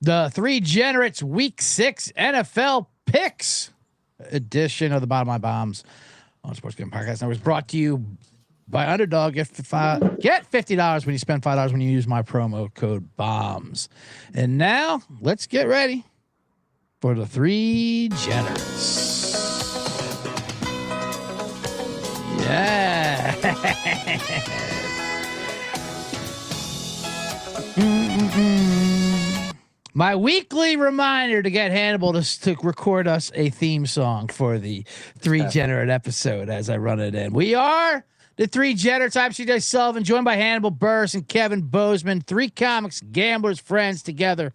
The Three Generates Week 6 NFL Picks edition of the Bottom Line Bombs on Sports Gambling Podcast Network is brought to you by Underdog. Get $50 when you spend $5 when you use my promo code BOMBS. And now let's get ready for the Three Generates. Yeah. My weekly reminder to get Hannibal to record us a theme song for the Three Generate episode as I run it in. We are the Three Generates. I'm CJ Sullivan, joined by Hannibal, Buress, and Kevin Bozeman. Three comics, gamblers, friends together.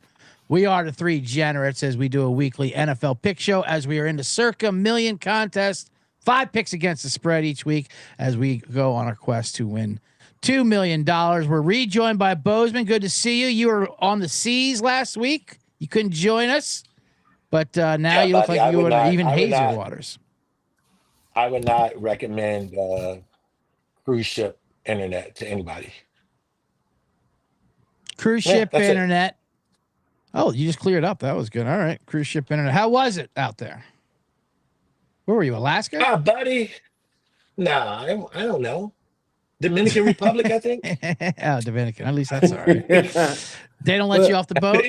We are the Three Generates as we do a weekly NFL pick show as we are in the Circa Million contest. 5 picks against the spread each week as we go on our quest to win $2 million. We're rejoined by Bozeman. Good to see you. You were on the seas last week. You couldn't join us, but now you look like you were even hazier waters. I would not recommend cruise ship internet to anybody. Cruise ship internet. Oh, you just cleared up. That was good. All right. Cruise ship internet. How was it out there? Where were you, Alaska? Buddy. Nah, I don't know. Dominican Republic, I think. Oh, Dominican. At least that's all right. They don't let you off the boat?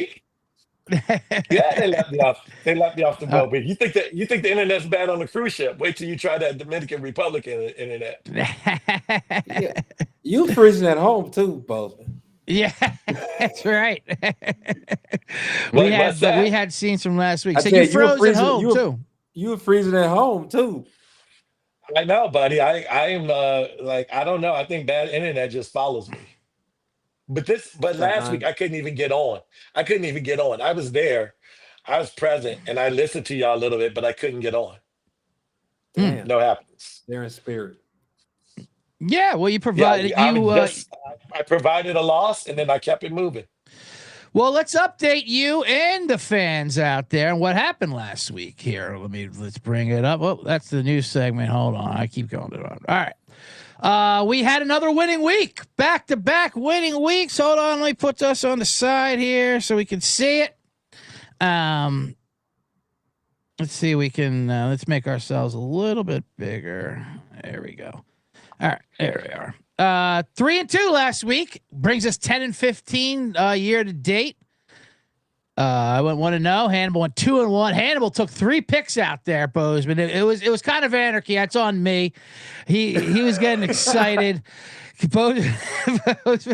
Yeah, they let me off. They let me off the boat. But you think the internet's bad on the cruise ship? Wait till you try that Dominican Republic internet. Yeah. You freezing at home too, Bozeman. Yeah, that's right. We had scenes from last week. So you froze at home too. You were freezing at home too. I know, buddy. I am I don't know. I think bad internet just follows me. But last week I couldn't even get on. I was there, I was present, and I listened to y'all a little bit, but I couldn't get on. Damn. No happiness. They're in spirit. Yeah, well, you provided I provided a loss, and then I kept it moving. Well, let's update you and the fans out there on what happened last week here. Let's bring it up. Oh, that's the news segment. Hold on. I keep going on. All right. We had another winning week. Back-to-back winning weeks. Hold on. Let me put us on the side here so we can see it. Let's see. We can, let's make ourselves a little bit bigger. There we go. All right. There we are. 3-2 last week brings us 10-15 year to date. I went 1-0. Hannibal went 2-1. Hannibal took 3 picks out there, Bozeman. It was kind of anarchy. That's on me. He was getting excited. Bozeman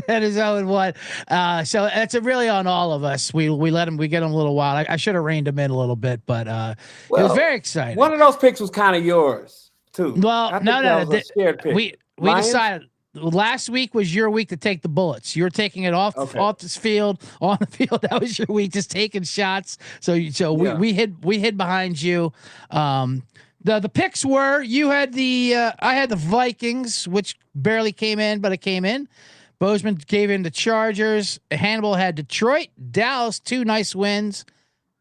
had his 0-1. So that's really on all of us. We get him a little wild. I should have reined him in a little bit, but it was very exciting. One of those picks was kind of yours too. Well, no. We decided. Last week was your week to take the bullets. You're taking it off this field, on the field. That was your week, just taking shots. We hid behind you. The picks were you had I had the Vikings, which barely came in, but it came in. Bozeman gave in the Chargers. Hannibal had Detroit, Dallas, 2 nice wins,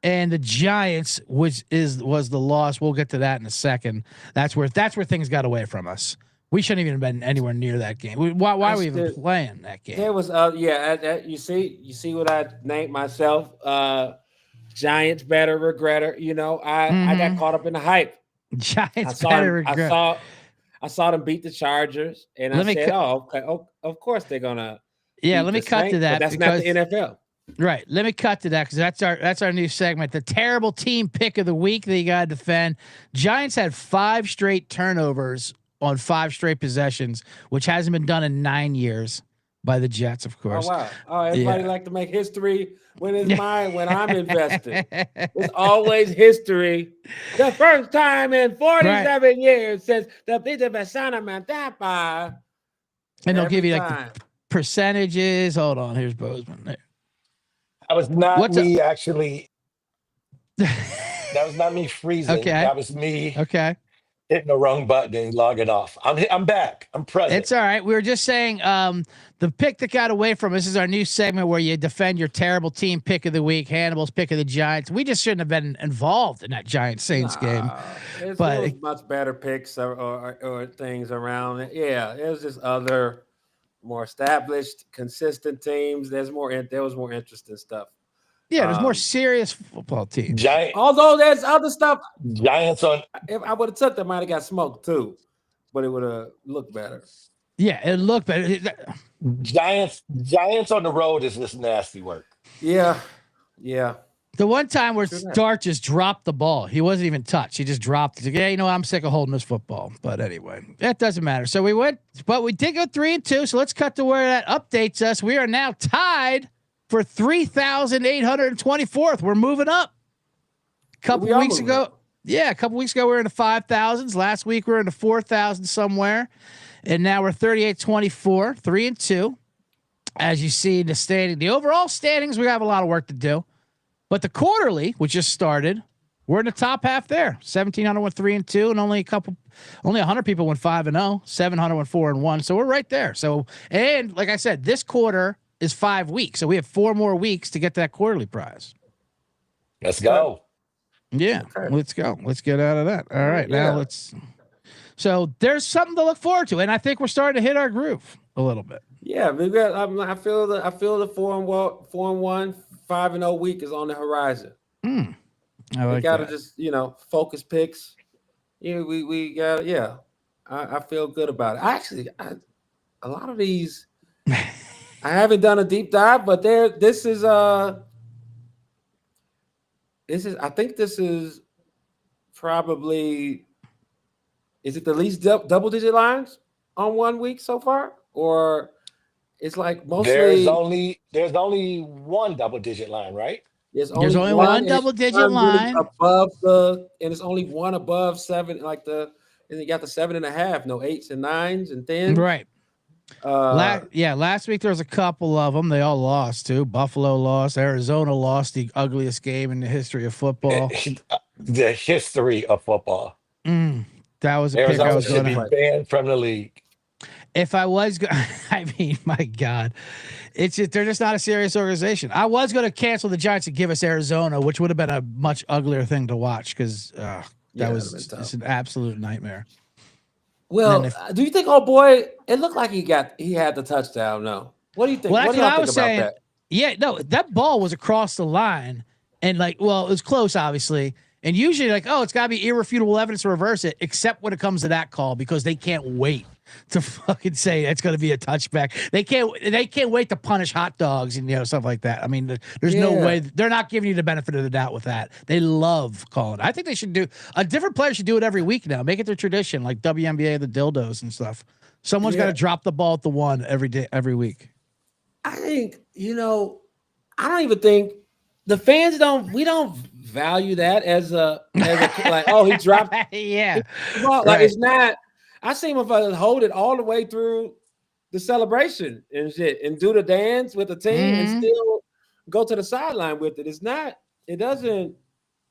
and the Giants, which was the loss. We'll get to that in a second. That's where things got away from us. We shouldn't even have been anywhere near that game. Why are we even playing that game? There was you see what I named myself? Giants better regretter. I got caught up in the hype. Giants better regret. I saw them beat the Chargers, and I said, okay. Of course they're gonna. Yeah, let me cut to that. That's not the NFL. Right. Let me cut to that because that's our new segment. The terrible team pick of the week that you got to defend. Giants had 5 straight turnovers on 5 straight possessions, which hasn't been done in 9 years by the Jets, of course. Oh, wow. Everybody like to make history when it's mine, when I'm invested. It's always history. The first time in 47 years since the Peter Besana Mantapa. And they'll give you like the percentages. Hold on. Here's Bozeman. There. That was not me, actually. That was not me freezing. Okay. That was me. Okay. Hitting the wrong button and logging off. I'm back. I'm present. It's all right. We were just saying the pick that got away from us is our new segment where you defend your terrible team pick of the week, Hannibal's pick of the Giants. We just shouldn't have been involved in that Giants-Saints game. There was much better picks or things around it. Yeah, it was just other more established, consistent teams. There was more interesting stuff Yeah, there's more serious football teams. Although there's other stuff. Giants on. If I would have took that, might have got smoked too, but it would have looked better. Yeah, it looked better. Giants on the road is just nasty work. Yeah. The one time where Stark just dropped the ball, he wasn't even touched. He just dropped it. He's like, yeah, you know what? I'm sick of holding this football. But anyway, that doesn't matter. So we went, but we did go 3-2. So let's cut to where that updates us. We are now tied for 3,824th. We're moving up. A couple weeks ago, we were in the 5,000s. Last week we were in the 4,000 somewhere, and now we're 3,824, 3-2. As you see in the standing, the overall standings, we have a lot of work to do. But the quarterly, which just started, we're in the top half there. 1,700 went 3-2, and only 100 people went 5-0. 700 went 4-1. So we're right there. So, and like I said, this quarter is 5 weeks, so we have 4 more weeks to get that quarterly prize. Let's go. Yeah, let's go. Let's get out of that. All right, now let's. So there's something to look forward to, and I think we're starting to hit our groove a little bit. Yeah, we got. I feel the 4-1, 5-0 week is on the horizon. I like we gotta that. just focus picks. We got I feel good about it. Actually, a lot of these I haven't done a deep dive, but this is I think this is probably, is it the least double digit lines on 1 week so far, or it's like mostly there's only one double digit line, right? There's only one double digit line above and it's only one above 7, and you got the 7.5, no 8s and 9s and 10s. Right. Last week there was a couple of them. They all lost too. Buffalo lost. Arizona lost, the ugliest game in the history of football. The history of football. That was a Arizona pick I was should going be banned from the league. If I was, I mean, my God, they're just not a serious organization. I was going to cancel the Giants and give us Arizona, which would have been a much uglier thing to watch because it's an absolute nightmare. Well, do you think, it looked like he had the touchdown? No. What do you think? Well, what do y'all think about that? Yeah, no, that ball was across the line, and it was close, obviously. And usually, it's got to be irrefutable evidence to reverse it, except when it comes to that call, because they can't wait to fucking say it's going to be a touchback. They can't wait to punish hot dogs and stuff like that. I mean, there's no way they're not giving you the benefit of the doubt with that. They love calling. I think they should do a different player should do it every week now. Make it their tradition, like WNBA, the dildos and stuff. Someone's got to drop the ball at the one every day, every week. I think I don't even think the fans we don't value that as a like, oh, he dropped. Yeah. It's not. I seen him hold it all the way through the celebration and shit, and do the dance with the team, and still go to the sideline with it. It's not. It doesn't.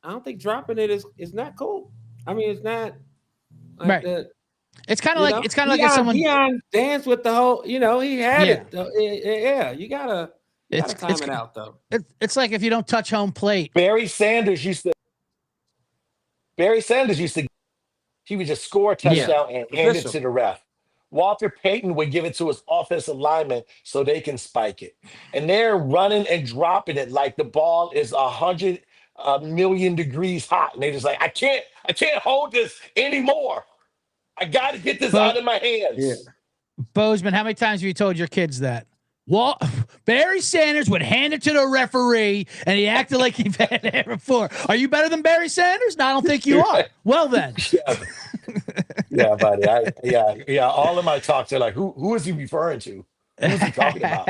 I don't think dropping it is not cool. I mean, it's not like right. that. It's kind of like if someone Deion danced with the whole. He had it. Yeah, you gotta time it out though. It's like if you don't touch home plate. Barry Sanders used to. He would just score a touchdown and hand it to the ref. Walter Payton would give it to his offensive lineman so they can spike it. And they're running and dropping it like the ball is 100 million degrees hot. And they're just like, I can't hold this anymore. I got to get this out of my hands. Yeah. Bozeman, how many times have you told your kids that? Barry Sanders would hand it to the referee, and he acted like he'd been there before. Are you better than Barry Sanders? No, I don't think you are. Well, then. Yeah, buddy. All of my talks are like, who is he referring to? Who is he talking about?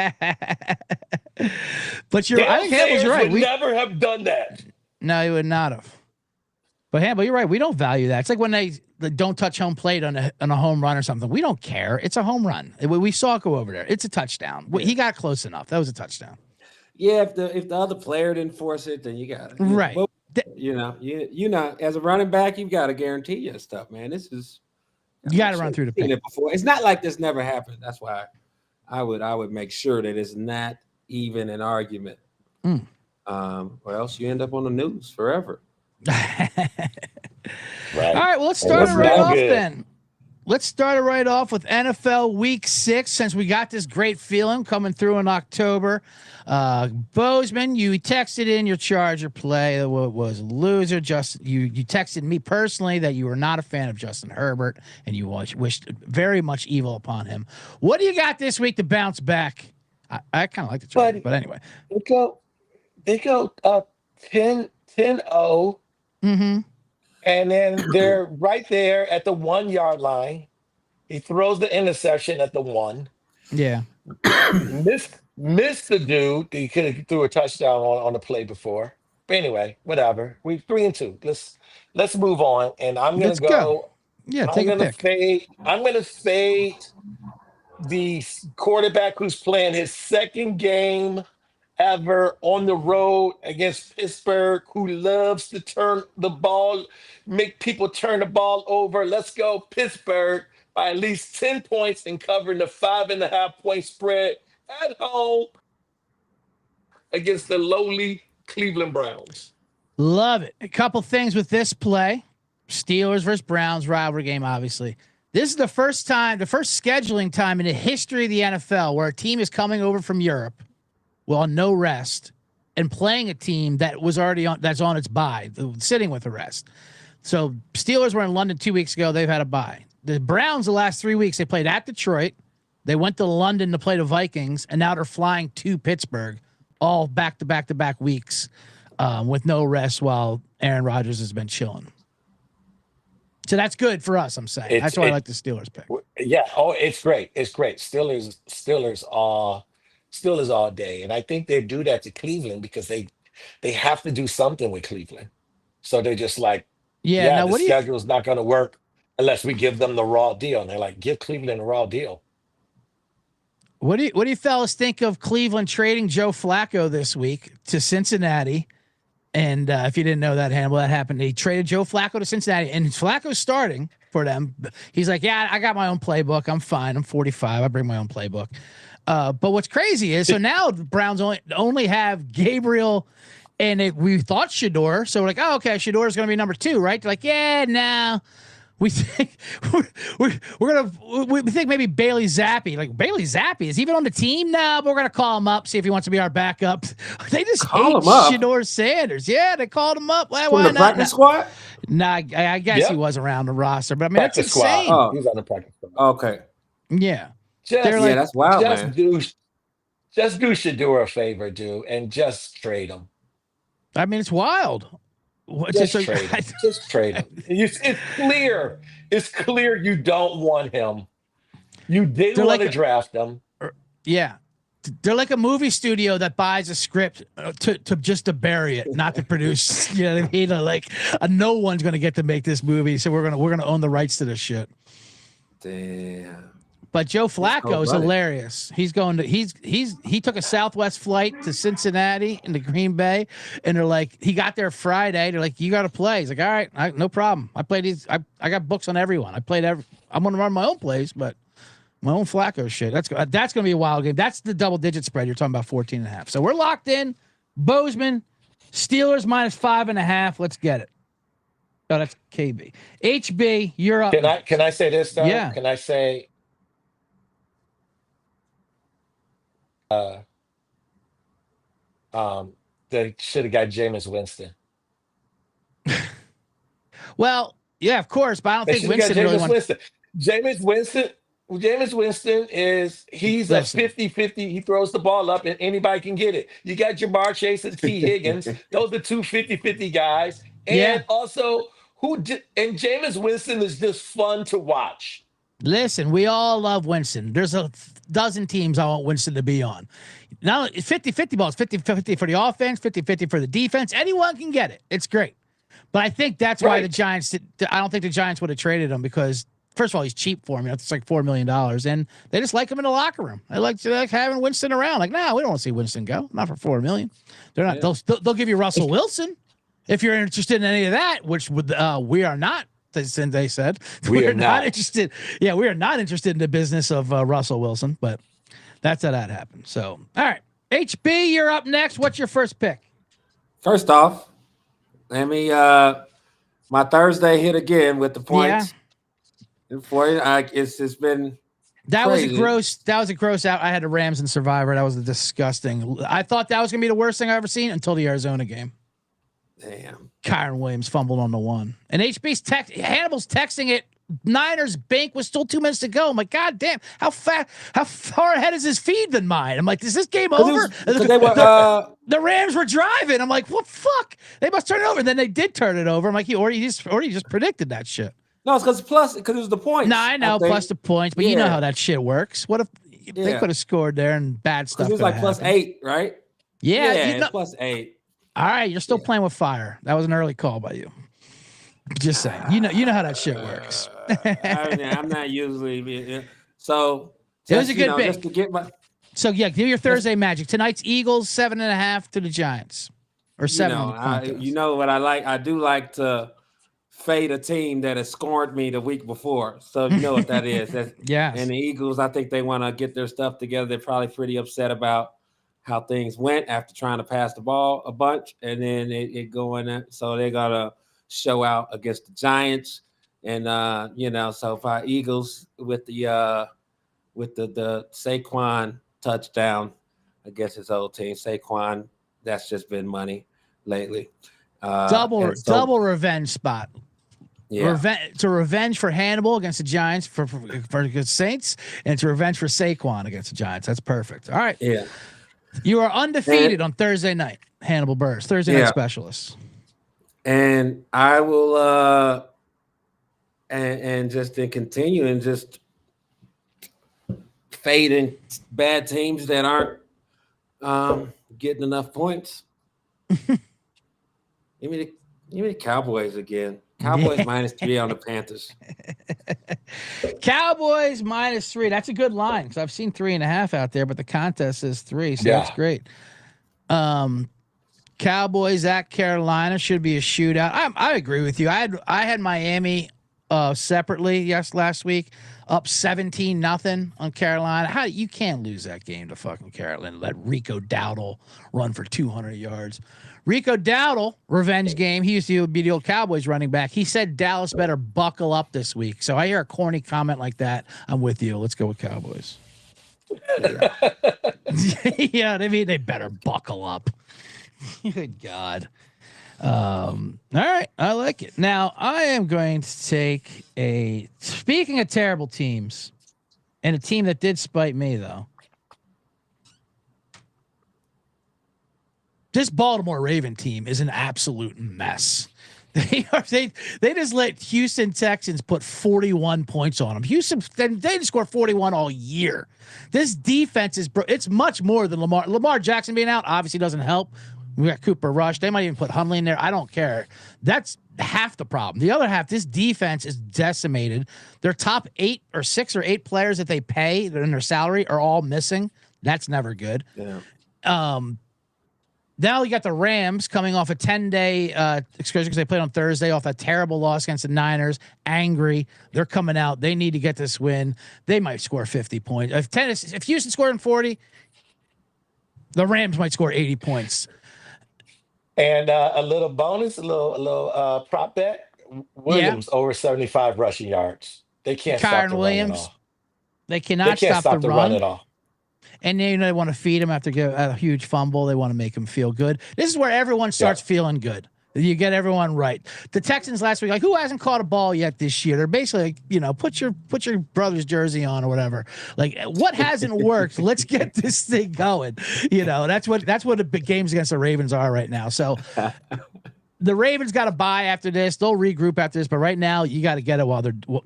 But I think Hannibal's right. We never have done that. No, he would not have. But Hannibal, you're right. We don't value that. It's like when they don't touch home plate on a home run or something. We don't care. It's a home run. We saw it go over there. It's a touchdown. He got close enough. That was a touchdown. Yeah, if the other player didn't force it, then you got it. Right. But, as a running back, you've got to guarantee your stuff, man. This is you got to run through the pick. Before. It's not like this never happened. That's why I would make sure that it's not even an argument. Or else you end up on the news forever. Right. All right, well, let's start it right off then. let's start it right off with NFL Week 6, since we got this great feeling coming through in October. Bozeman, you texted in your Charger play. What was a loser? You texted me personally that you were not a fan of Justin Herbert and you wished very much evil upon him. What do you got this week to bounce back? I kind of like the Chargers, but anyway. They go 10-0. Mm-hmm. And then they're right there at the 1 yard line. He throws the interception at the 1. Yeah. Missed the dude. He could have threw a touchdown on the play before. But anyway, whatever. We 3-2. Let's move on. And I'm gonna go. Yeah, I'm gonna fade the quarterback who's playing his second game ever on the road against Pittsburgh, who loves to turn the ball, make people turn the ball over. Let's go Pittsburgh by at least 10 points and covering the 5.5-point spread at home against the lowly Cleveland Browns. Love it. A couple things with this play. Steelers versus Browns rivalry game, obviously. This is the first scheduling time in the history of the NFL where a team is coming over from Europe, well, no rest, and playing a team that was already that's on its bye, sitting with the rest. So Steelers were in London 2 weeks ago. They've had a bye. The Browns, the last 3 weeks, they played at Detroit. They went to London to play the Vikings, and now they're flying to Pittsburgh, all back-to-back weeks with no rest while Aaron Rodgers has been chilling. So that's good for us, I'm saying. That's why I like the Steelers pick. Yeah. Oh, it's great. It's great. Steelers all day. And I think they do that to Cleveland because they have to do something with Cleveland. So they're just like, now the schedule's not going to work unless we give them the raw deal. And they're like, give Cleveland a raw deal. What do you fellas think of Cleveland trading Joe Flacco this week to Cincinnati? And if you didn't know that, Hannibal, that happened. He traded Joe Flacco to Cincinnati, and Flacco's starting for them. He's like, yeah, I got my own playbook. I'm fine. I'm 45. I bring my own playbook. But what's crazy is, so now the Browns only have Gabriel, and we thought Shador. So we're like, oh, okay, Shador is going to be number 2, right? They're like, yeah, no. We think we think maybe Bailey Zappi. Like, Bailey Zappi is even on the team now, but we're gonna call him up, see if he wants to be our backup. They just hate Shador Sanders. Yeah, they called him up. Well, from the practice squad? Nah, I guess he was around the roster, but I mean practice that's insane. Squad. Oh. He's on the practice squad. Okay. Yeah. That's wild, man. Just do Shador a favor, dude, and just trade him. I mean, it's wild. Just trade him. It's clear. It's clear you don't want him. You didn't want to draft him. Yeah. They're like a movie studio that buys a script to bury it, not to produce. You know what I mean? Like, no one's going to get to make this movie, so we're gonna own the rights to this shit. Damn. But Joe Flacco is hilarious. He took a Southwest flight to Cincinnati and to Green Bay, and they're like, he got there Friday. They're like, you got to play. He's like, all right, no problem. I played these. I got books on everyone. I'm going to run my own plays, but my own Flacco shit. That's going to be a wild game. That's the double digit spread. You're talking about 14.5. So we're locked in. Bozeman, Steelers minus 5.5. Let's get it. Oh, that's KB. HB, you're up. Can I say this though? Yeah. Can I say? They should have got Jameis Winston. Well, yeah, of course, but I don't think Winston really wants. Jameis Winston he's a 50-50. He throws the ball up and anybody can get it. You got Jamar Chase and T. Higgins. Those are two 50-50 guys. And also and Jameis Winston is just fun to watch. Listen, we all love Winston. There's a dozen teams I want Winston to be on. Now, it's 50-50 balls, 50-50 for the offense, 50-50 for the defense. Anyone can get it. It's great. But I think that's why the Giants, I don't think the Giants would have traded him because, first of all, he's cheap for him. It's like $4 million. And they just like him in the locker room. They like having Winston around. Like, nah, we don't want to see Winston go. Not for $4 million. They're not. Yeah. They'll give you Russell Wilson if you're interested in any of that, which we are not. They said we're not interested. Yeah, we are not interested in the business of Russell Wilson, but that's how that happened. So, all right, HB, you're up next. What's your first pick? First off, let me my Thursday hit again with the points, It's been That crazy. was a gross out. I had the Rams and Survivor. That was a disgusting. I thought that was gonna be the worst thing I ever seen until the Arizona game. Damn. Kyron Williams fumbled on the one. And Hannibal's texting it. Niners bank was still 2 minutes to go. I'm like, God damn, how far ahead is his feed than mine? I'm like, is this game over? The Rams were driving. I'm like, what fuck? They must turn it over. And then they did turn it over. I'm like, you already just predicted that shit. No, it's because it was the points. No, I know, plus the points, but you know how that shit works. What if they could have scored there and bad stuff? It was like plus 8, right? Yeah, plus 8. All right, you're still playing with fire. That was an early call by you. Just saying. You know how that shit works. I'm not usually so. It was a good pick. Just to get So do your Thursday magic. Tonight's Eagles 7.5 to the Giants, or 7. You know what I like? I do like to fade a team that has scorned me the week before. So you know what that is. Yeah. And the Eagles, I think they want to get their stuff together. They're probably pretty upset about how things went after trying to pass the ball a bunch, and then it going. So they gotta show out against the Giants, and so if our Eagles with the Saquon touchdown against his old team, Saquon, that's just been money lately. Double revenge spot. Yeah. It's a revenge for Hannibal against the Giants for the Saints, and it's a revenge for Saquon against the Giants. That's perfect. All right. Yeah. You are undefeated on Thursday night, Hannibal Buress, Thursday night specialist. And I will and just to continue and just fading bad teams that aren't getting enough points. Give me the Cowboys again. Cowboys -3 on the Panthers. Cowboys -3. That's a good line because I've seen 3.5 out there, but the contest is 3, so that's great. Cowboys at Carolina should be a shootout. I agree with you. I had Miami separately last week, up 17-0 on Carolina. You can't lose that game to fucking Carolina. Let Rico Dowdle run for 200 yards. Rico Dowdle, revenge game. He used to be the old Cowboys running back. He said Dallas better buckle up this week. So I hear a corny comment like that. I'm with you. Let's go with Cowboys. Yeah, they better buckle up. Good God. All right. I like it. Now I am going to take speaking of terrible teams, and a team that did spite me though. This Baltimore Raven team is an absolute mess. They just let Houston Texans put 41 points on them. They didn't score 41 all year. This defense it's much more than Lamar. Lamar Jackson being out obviously doesn't help. We got Cooper Rush. They might even put Hundley in there. I don't care. That's half the problem. The other half, this defense is decimated. Their top 6 or 8 players that they pay in their salary are all missing. That's never good. Yeah. Now you got the Rams coming off a 10-day excursion because they played on Thursday off that terrible loss against the Niners. Angry. They're coming out. They need to get this win. They might score 50 points. If Houston scored 40, the Rams might score 80 points. And a little bonus, a little prop bet. Williams over 75 rushing yards. They can't stop the run at all. They cannot stop the run at all. And they want to feed him after a huge fumble. They want to make him feel good. This is where everyone starts feeling good. You get everyone right. The Texans last week, who hasn't caught a ball yet this year? They're basically put your brother's jersey on or whatever. What hasn't worked? Let's get this thing going. That's what the big games against the Ravens are right now. So the Ravens got to bye after this. They'll regroup after this, but right now you got to get it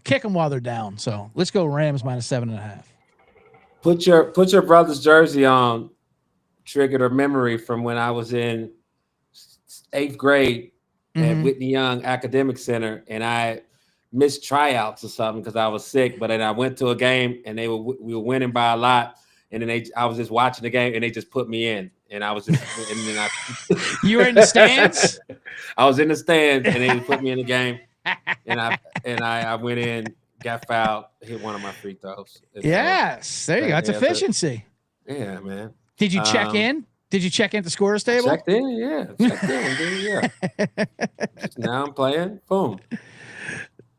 kick them while they're down. So let's go Rams -7.5. Put your brother's jersey on. Triggered a memory from when I was in 8th grade at Whitney Young Academic Center, and I missed tryouts or something because I was sick. But then I went to a game, and we were winning by a lot. And then I was just watching the game, and they just put me in, and I was just. And then you were in the stands. I was in the stands, and they put me in the game, and I went in. Got fouled, hit one of my free throws. Yes, there you go. It's efficiency. Yeah, man. Did you check in? Did you check in at the scorer's table? Checked in, yeah. Checked in, yeah. Now I'm playing. Boom.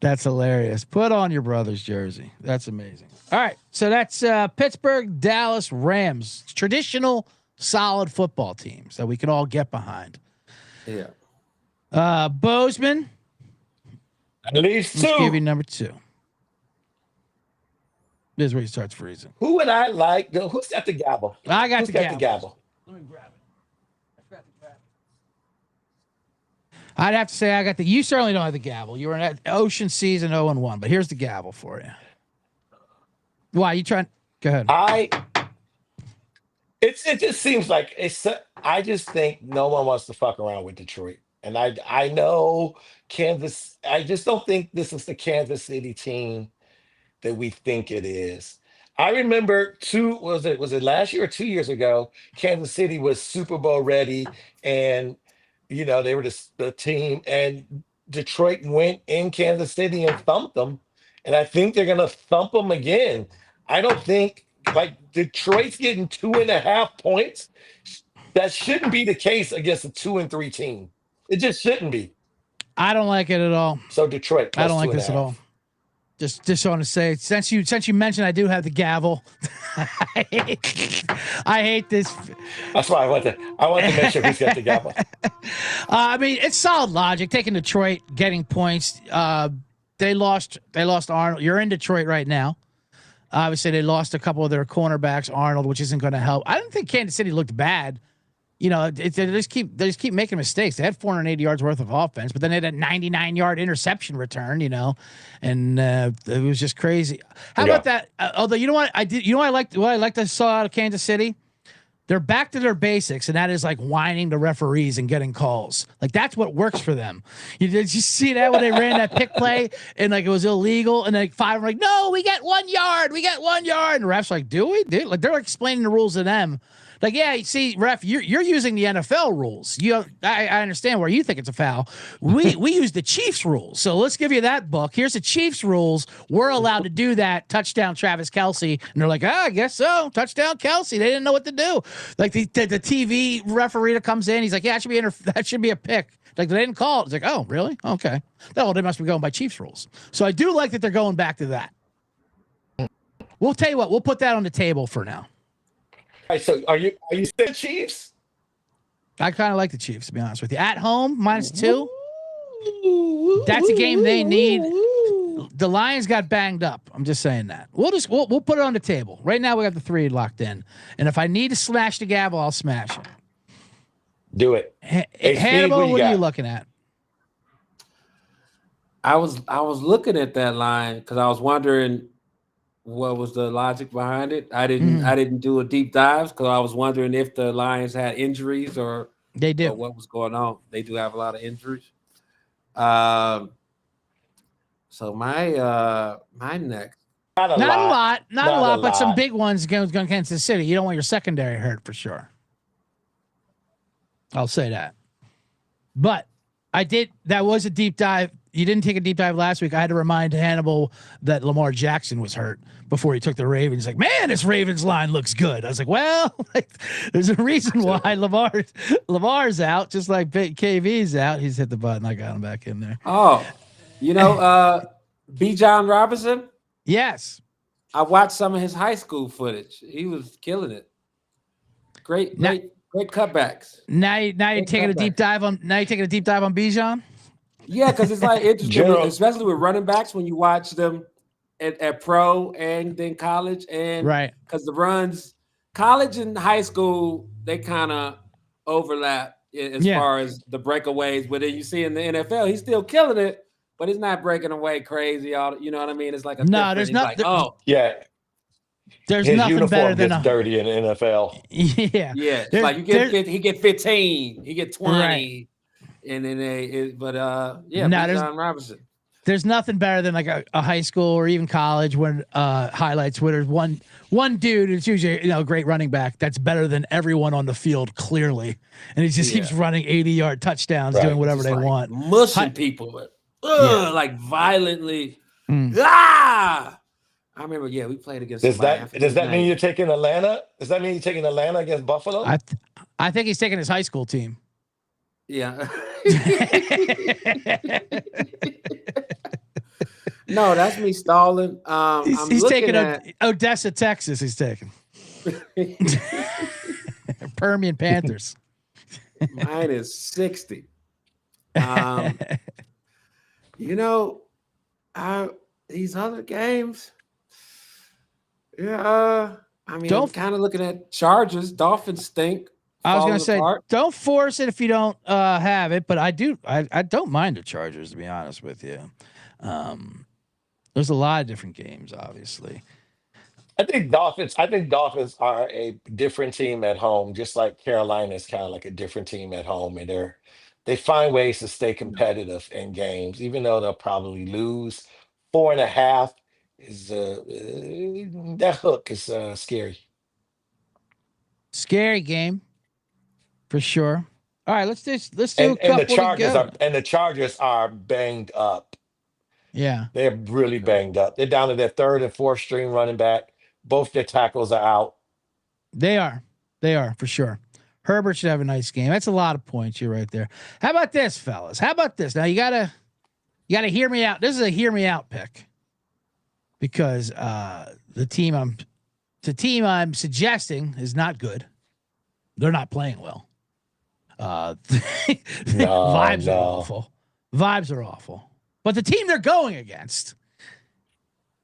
That's hilarious. Put on your brother's jersey. That's amazing. All right. So that's Pittsburgh, Dallas, Rams. Traditional, solid football teams that we can all get behind. Yeah. Bozeman. At least Let's give you two. number 2. This is where he starts freezing. Who would I like? Who's got the gavel? I got Who's the got gavel. the gavel? Let me grab it. I forgot to grab it. I'd have to say I got the. You certainly don't have the gavel. You were in that Ocean season 0-1, but here's the gavel for you. Why you trying? Go ahead. It just seems like I just think no one wants to fuck around with Detroit. And I know Kansas. I just don't think this is the Kansas City team that we think it is. I remember was it last year or 2 years ago? Kansas City was Super Bowl ready, and they were the team, and Detroit went in Kansas City and thumped them, and I think they're gonna thump them again. I don't think Detroit's getting 2.5 points. That shouldn't be the case against a 2-3 team. It just shouldn't be. I don't like it at all. So Detroit. I don't like this at all. Just want to say, since you mentioned I do have the gavel, I hate this. That's why I want to make sure he's got the gavel. I mean, it's solid logic. Taking Detroit, getting points. They lost Arnold. You're in Detroit right now. Obviously, they lost a couple of their cornerbacks, Arnold, which isn't going to help. I don't think Kansas City looked bad. They just keep making mistakes. They had 480 yards worth of offense, but then they had a 99-yard interception return. And it was just crazy. How about that? Although what I liked I saw out of Kansas City. They're back to their basics, and that is like whining to referees and getting calls. Like that's what works for them. Did you see that when they ran that pick play and it was illegal, and then 5 were like, "No, we get 1 yard, we get 1 yard," and the refs like, "Do we?" Like they're explaining the rules to them. Like, yeah, you see, ref, you're using the NFL rules. I understand where you think it's a foul. We use the Chiefs rules. So let's give you that book. Here's the Chiefs rules. We're allowed to do that. Touchdown, Travis Kelce. And they're like, I guess so. Touchdown, Kelce. They didn't know what to do. Like the TV referee that comes in, he's like, yeah, that should be a pick. Like they didn't call it. It's like, oh, really? Okay. No, they must be going by Chiefs rules. So I do like that they're going back to that. We'll tell you what. We'll put that on the table for now. All right, so are you saying Chiefs? I kind of like the Chiefs, to be honest with you. At home, -2. That's a game they need. The Lions got banged up. I'm just saying that. We'll put it on the table. Right now we got the 3 locked in. And if I need to smash the gavel, I'll smash it. Do it. Hannibal, what are you looking at? I was looking at that line because I was wondering what was the logic behind it. I didn't do a deep dive because I was wondering if the Lions had injuries or they do. Or what was going on. They do have a lot of injuries. So my next. Not a lot, but some big ones going Kansas City. You don't want your secondary hurt for sure. I'll say that. But that was a deep dive. You didn't take a deep dive last week. I had to remind Hannibal that Lamar Jackson was hurt before he took the Ravens. He's like, man, this Ravens line looks good. I was like, well, there's a reason why Lamar's out, just like KV's out. He's hit the button. I got him back in there. Oh, B. John Robinson? Yes. I watched some of his high school footage. He was killing it. Great cutbacks. Now you're taking a deep dive on Bijan? Yeah, because it's like interesting, especially with running backs when you watch them at pro and then college, and right, because the runs, college and high school, they kind of overlap as far as the breakaways. But then you see in the NFL, he's still killing it, but he's not breaking away crazy. You know what I mean? It's like there's nothing. There's his nothing better than dirty in the NFL. Yeah. It's like he get 15, he get 20. Right. And then John Robinson. There's nothing better than like a high school or even college when highlights where there's one dude. It's usually a great running back that's better than everyone on the field clearly, and he just keeps running 80-yard touchdowns, doing whatever they want, mushing people, like violently. I remember, we played against. Does that mean you're taking Atlanta? Does that mean you're taking Atlanta against Buffalo? I think he's taking his high school team. Yeah. No, that's me stalling. I'm He's looking taking at Odessa, Texas. He's taking Permian Panthers. mine is 60. Um, you know, these other games, yeah. I mean, I'm kind of looking at Chargers. Dolphins stink. I was going to say, apart. don't force it if you don't have it, but I do. I don't mind the Chargers, to be honest with you. There's a lot of different games, obviously. I think Dolphins are a different team at home, just like Carolina is kind of like a different team at home, and they find ways to stay competitive in games, even though they'll probably lose. 4.5 is that hook is scary. Scary game, for sure. All right, let's do a And couple to go. the Chargers are banged up. Yeah, They're really banged up. They're down to their third and fourth string running back. Both their tackles are out. they are for sure. Herbert should have a nice game. That's a lot of points. You're right there. How about this, fellas? How about this? Now you gotta hear me out. This is a hear me out pick because the team I'm suggesting is not good. They're not playing well. Vibes are awful. Vibes are awful. But the team they're going against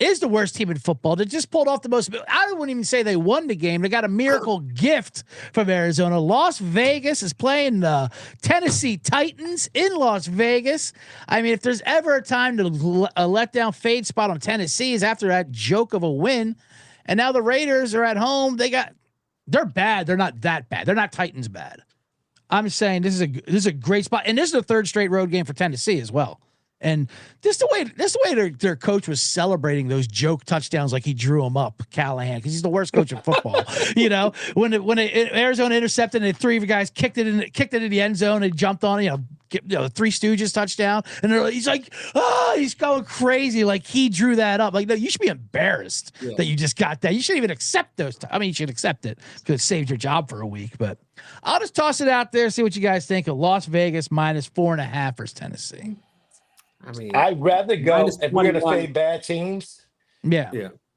is the worst team in football. They just pulled off the most. I wouldn't even say they won the game. They got a miracle gift from Arizona. Las Vegas is playing the Tennessee Titans in Las Vegas. I mean, if there's ever a time to let down fade spot on Tennessee is after that joke of a win. And now the Raiders are at home. They're bad. They're not that bad. They're not Titans bad. I'm saying this is a great spot. And this is the third straight road game for Tennessee as well. And this the way their coach was celebrating those joke touchdowns like he drew them up, Callahan, because he's the worst coach in football. You know, when Arizona intercepted and the three of you guys kicked it in the end zone and jumped on it, Three Stooges touchdown, and he's like, he's going crazy like he drew that up. Like, no, you should be embarrassed that you just got that. You shouldn't even accept those. I mean, you should accept it because it saved your job for a week. But I'll just toss it out there, see what you guys think of Las Vegas minus 4.5 versus Tennessee. I mean, I'd rather go if we're going to fade bad teams. Yeah.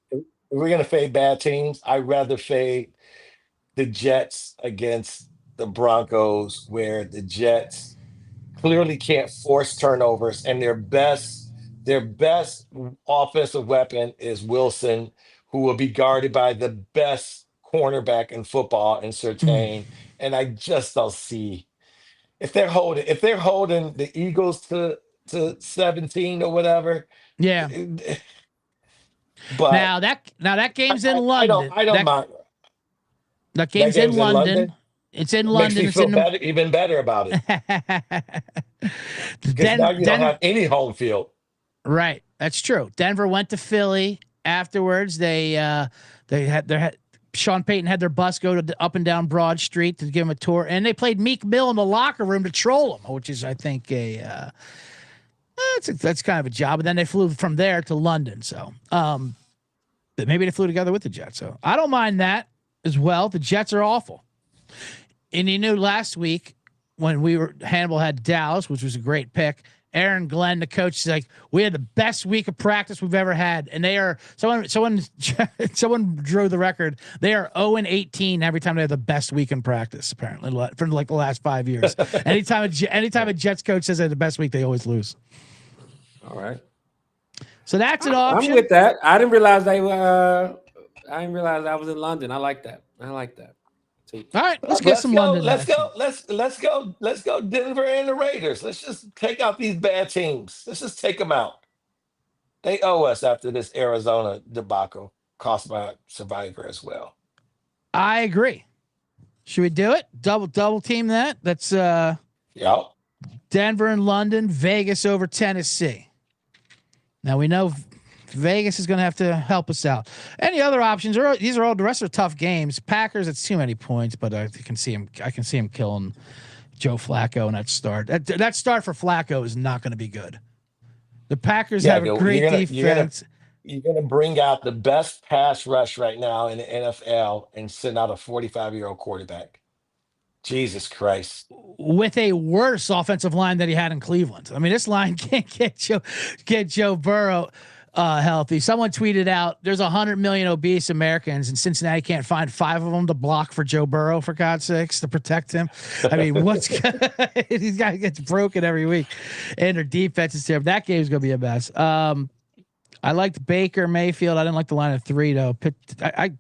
If we're going to fade bad teams, I'd rather fade the Jets against the Broncos, where the Jets clearly can't force turnovers, and their best offensive weapon is Wilson, who will be guarded by the best cornerback in football in Surtain. And I just don't see if they're holding the Eagles to 17 or whatever. Yeah. But now that game's in London. I don't mind. That game's in London. It's in London. Makes me feel even better about it. Because now you don't have any home field. Right. That's true. Denver went to Philly afterwards. They had Sean Payton had their bus go to up and down Broad Street to give him a tour, and they played Meek Mill in the locker room to troll him, which is, I think, that's kind of a job. And then they flew from there to London. So, but maybe they flew together with the Jets. So I don't mind that as well. The Jets are awful. And you knew last week when Hannibal had Dallas, which was a great pick. Aaron Glenn, the coach, is like, we had the best week of practice we've ever had. And they are someone drew the record. They are 0-18 every time they have the best week in practice, apparently, for like the last 5 years. anytime a Jets coach says they have the best week, they always lose. All right. So that's an option. I'm with that. I didn't realize I was in London. I like that. All right, let's get some London. Let's go Denver and the Raiders. Let's just take out these bad teams. Let's just take them out. They owe us after this Arizona debacle. Cost my survivor as well. I agree. Should we do it? Double team that? That's Denver and London, Vegas over Tennessee. Now we know Vegas is going to have to help us out. Any other options? These are all, the rest are tough games. Packers, it's too many points, but I can see him killing Joe Flacco in that start. That start for Flacco is not going to be good. The Packers have a great defense. You're going to bring out the best pass rush right now in the NFL and send out a 45-year-old quarterback. Jesus Christ. With a worse offensive line that he had in Cleveland. I mean, this line can't get Joe Burrow. healthy. Someone tweeted out there's 100 million obese Americans and Cincinnati can't find 5 of them to block for Joe Burrow, for God's sakes, to protect him. I mean, these guys gets broken every week and their defense is terrible. That game's going to be a mess. I liked Baker Mayfield. I didn't like the line of 3 though. I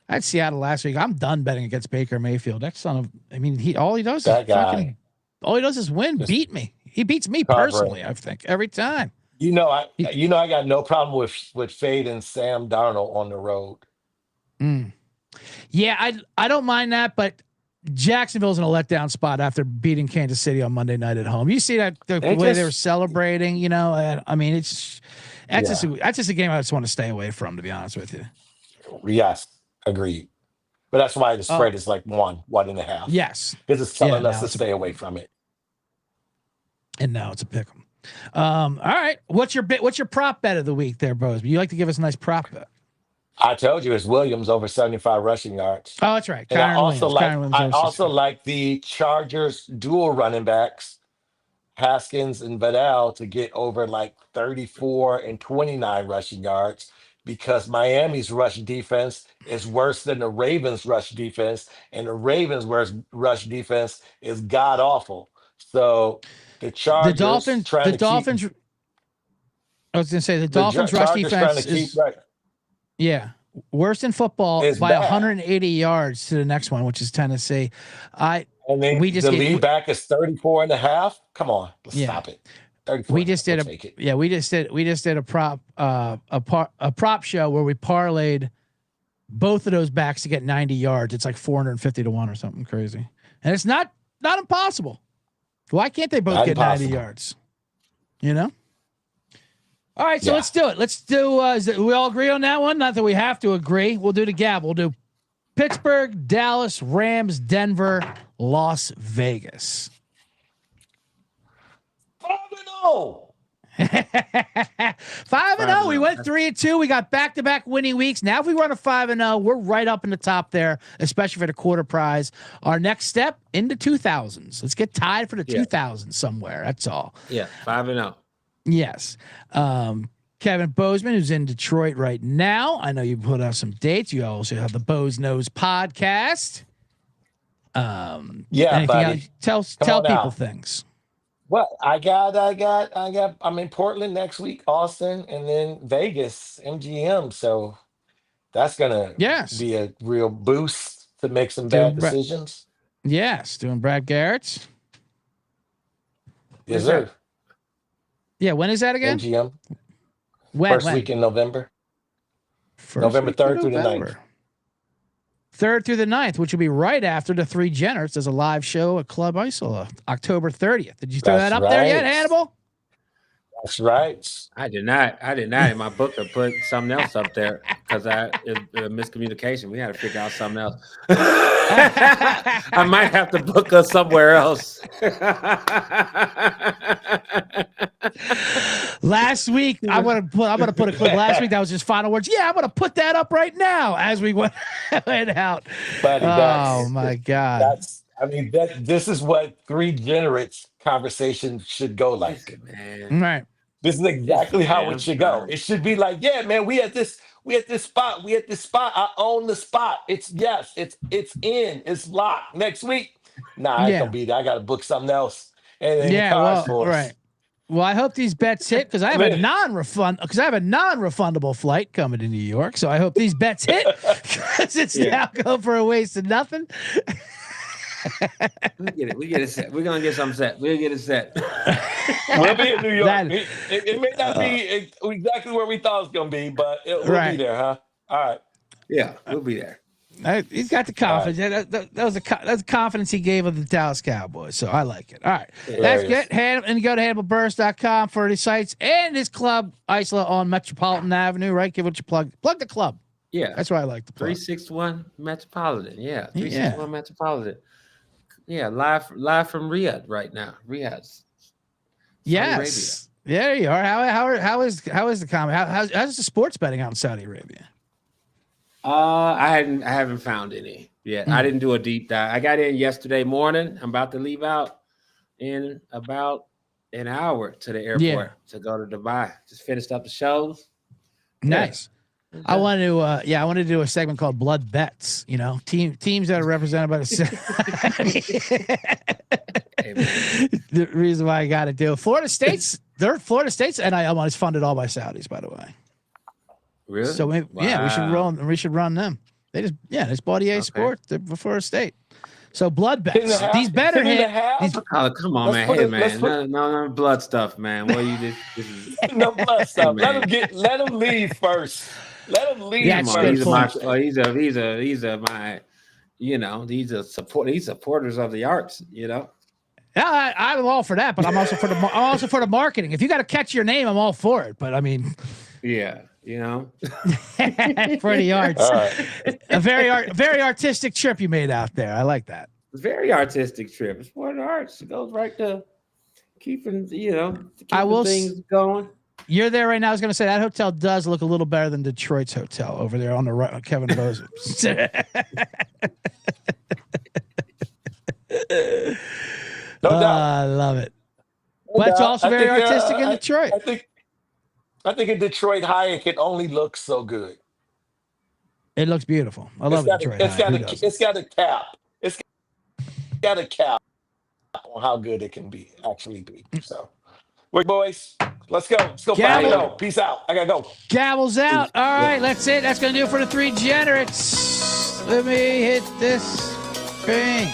had Seattle last week. I'm done betting against Baker Mayfield. That son of, I mean, all he does is win, beat me. He beats me personally, I think, every time. I got no problem with fading Sam Darnold on the road. Yeah, I don't mind that, but Jacksonville's in a letdown spot after beating Kansas City on Monday night at home. You see that the way they were celebrating, I mean, that's just a game I just want to stay away from, to be honest with you. Yes, agreed. But that's why the spread is like 1.5. Yes, because it's telling us to stay away from it. And now it's a pick 'em. All right. What's your prop bet of the week there, Bose? You like to give us a nice prop bet. I told you it's Williams over 75 rushing yards. Oh, that's right. And I also like the Chargers dual running backs, Haskins and Vidal, to get over like 34 and 29 rushing yards, because Miami's rush defense is worse than the Ravens' rush defense, and the Ravens' rush defense is god awful. So the Chargers, I was going to say the Dolphins' rush defense is worse than football by 180 yards to the next one, which is Tennessee. The lead back is 34 and a half. Come on, stop it. We just did a prop show where we parlayed both of those backs to get 90 yards. It's like 450 to 1 or something crazy, and it's not impossible. Why can't they both get 90 yards? All right, so let's do it. Let's do. We all agree on that one? Not that we have to agree. We'll do the gab. We'll do Pittsburgh, Dallas, Rams, Denver, Las Vegas. 5-0. 5-0. We went 3-2. We got back-to-back winning weeks. Now, if we run a 5-0, we're right up in the top there, especially for the quarter prize. Our next step into 2000s. Let's get tied for the 2000s somewhere. That's all. Yeah, 5-0. Yes. Kevin Bozeman, who's in Detroit right now. I know you put out some dates. You also have the Bose Knows podcast. Buddy. Tell people things. Well, I'm in Portland next week, Austin, and then Vegas, MGM. So that's going to be a real boost to make some bad decisions. Yes. Doing Brad Garrett's. Yes, sir. Yeah. When is that again? MGM. First week in November. November 3rd through the 9th. 3rd through the 9th, which will be right after the Three Geners. There's a live show at Club Isola, October 30th. Did you throw that up there yet, Hannibal? That's right. I did not. In my book, I put something else up there because it's a miscommunication. We had to figure out something else. I might have to book us somewhere else. Last week, I'm gonna put a clip. Last week, that was his final words. Yeah, I'm gonna put that up right now as we went out. Buddy, my God! This is what Three Generates conversation should go like. Man. Right. This is exactly how it should go. It should be like, yeah, man, we at this spot. I own the spot. It's in. It's locked. Next week. Nah, I ain't gonna be there. I gotta book something else. And right. Well, I hope these bets hit because I have a non-refundable flight coming to New York. So I hope these bets hit because it's now going for a waste of nothing. We get it set. We're gonna get something set. We'll get it set. We'll be in New York. It may not be exactly where we thought it was gonna be, but we'll be there, huh? All right. Yeah, we'll be there. He's got the confidence. Right. That's the confidence he gave of the Dallas Cowboys. So I like it. All right. That's good. And go to HannibalBuress.com for his sites and his club, Isola on Metropolitan Avenue, right? Give it your plug. Plug the club. Yeah. That's what I like to plug. 361 Metropolitan. Yeah. 361 Metropolitan. Yeah. Live from Riyadh right now. Riyadh. Yes. There you are. How is the comment? How's the sports betting out in Saudi Arabia? I haven't found any yet. I didn't do a deep dive. I got in yesterday morning. I'm about to leave out in about an hour to the airport to go to Dubai. Just finished up the shows. Nice. Yeah. I wanted to, I wanted to do a segment called Blood Bets. You know, teams that are represented by the. The reason why I got to do Florida State's NIL is funded all by Saudis, by the way. Really? So we should run them. They just bought EA Sports for Florida State. So blood bets. These better hit. Oh, come on, man. Hey, man. No blood stuff, man. Well, you just this is no blood stuff. Let him leave first. Let him leave. Yeah, first. These are supporters of the arts, you know. Yeah, I'm all for that, but I'm also for the marketing. If you got to catch your name, I'm all for it. But I mean, yeah, you know, for the arts, a very artistic trip you made out there. I like that. Very artistic trip. It's for the arts. It goes right to keeping things going. You're there right now. I was going to say that hotel does look a little better than Detroit's hotel over there on the right. Kevin Bozeman. No doubt. I love it. But it's also very artistic in Detroit. I think in Detroit, Hyatt can only look so good. It looks beautiful. I love Detroit. It's got a cap. It's got a cap on how good it can actually be. So, wait, boys, let's go. Let's go. Peace out. I gotta go. Gavels out. All right, that's it. That's gonna do it for the three generates. Let me hit this thing.